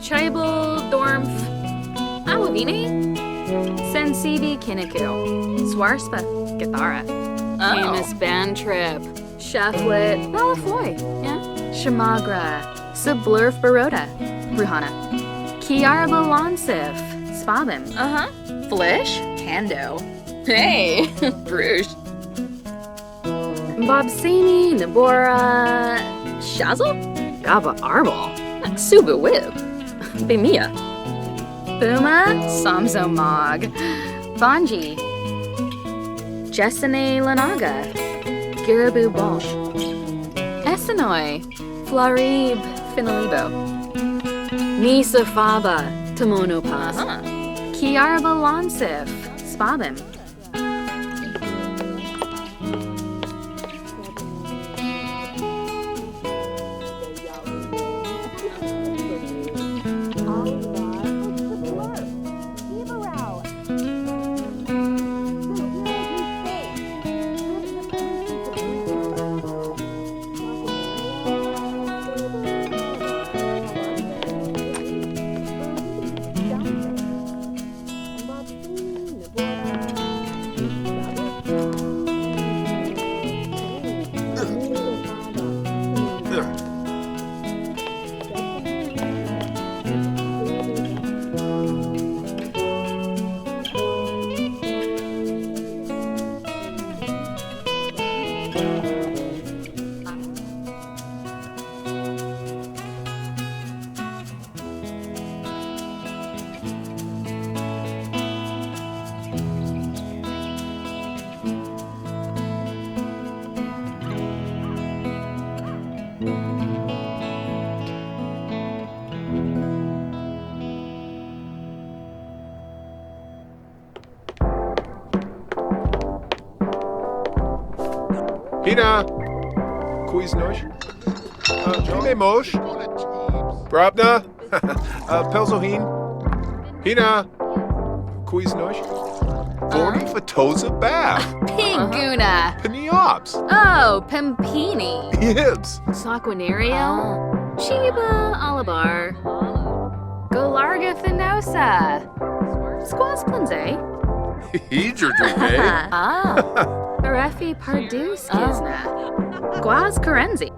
Chaibal Dormf Awavine Sensibi Kinniku Swarspa Gathara Amos Band Trip Shaflet Malafoy Shamagra Sublurf Baroda Bruhana Kiarba Lonsif Spabim Flish Hando Hey Bruges Bobsani Nabora Shazzle Gaba Arbol Suba Wib Bimia Buma Samzo Mog Bonji Jessene Lanaga Girabu Bolsh Essenoi Flarib Finalibo Nisa Faba Tamonopaz Kiarba Lonsif Spabim Hina, Quiz Nosh, Jime Mosh, Brabna, Pelzohin, Hina, Quiz Nosh, Gordon Fatoza Bath, Pinguna Peniops, Oh Pimpini Yibs, Saquinario Chiba Alabar Golarga Finosa Squaz Plinze Hedra Dream, Arefi Pardue Skizna Guaz Karenzi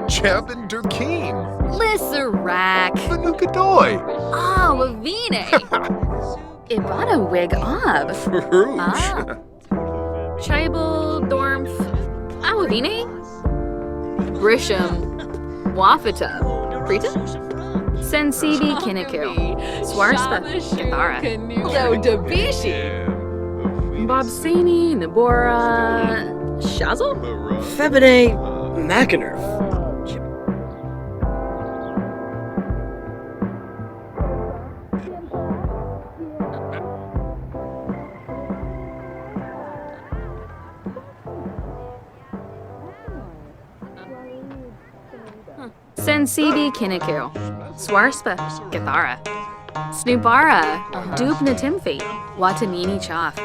Chapin Durkeen, Lissarak Fanukadoi, Wavine Ibana Wig Ob Rouge, Chaibal Dormf Awavine Brisham Wafata Prita Sensibi Kinniku Swarspa Gathara Do Dabishi Bobsani Nabora Shazzle Febide Macanerf. Sensibi Kinniku Swarspa Gathara Snoobara Dubna Timfi Watanini Chaff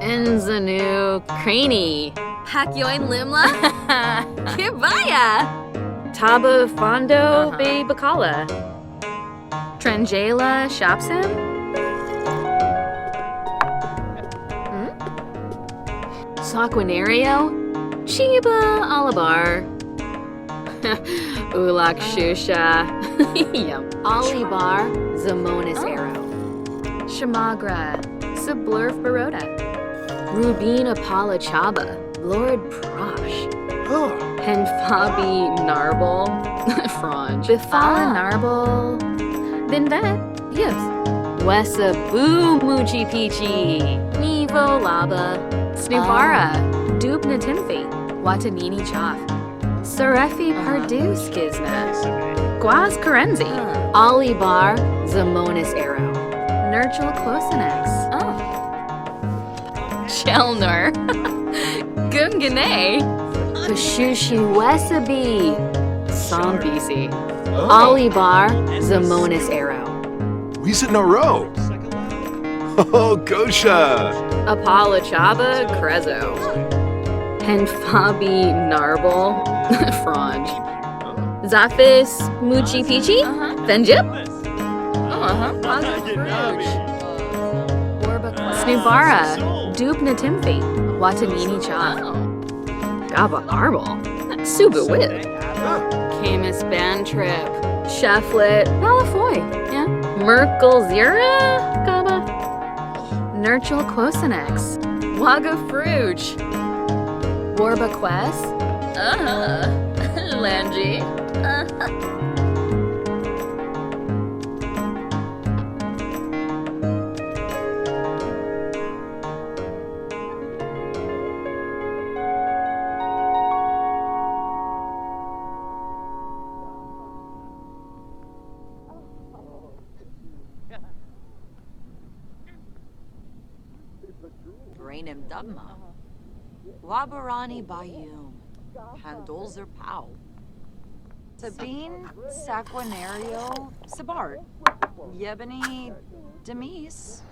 Enzanu Craney Pakyoin Limla Kibaya Taba Fondo Be Bakala Trangela Shopsim Saquinario Chiba Alabar Ulak Shusha Yum Alibar Zamonis Arrow Shamagra Sublurf Baroda Rubina Palachaba Lord Prosh Henfabi Narble Franj Bifala Narble Vinvet Yes Wesa Boo Muchi Peachy Nevo Laba Snoobara Dubna Timfi Watanini Chaff Sarefi Pardue Skizna Guaz Karenzi Alibar Zamonis Arrow Nurchel Closenex Chelner Gungane Kashushi Wesabi Sambisi Alibar Zamonis Arrow We's in a row. Oh, Gosha. Apala Chaba Crezo. And Fabi Narble Franj. Zafis Muchi Pichi Venjip. Snubara Dubna Timfi Watamini Cha. Gaba Arbol Suba Wib. Camus Bantrip Cheflet Malafoy. Yeah. Merkel Zira Gaba. Nurchel Quosinex. Waga Fruge. Warba Quest. Langi. Brainim Dubma. Wabarani Bayum. Handolzer Pow. Sabine Saquinario Sabart. Yebony Demise.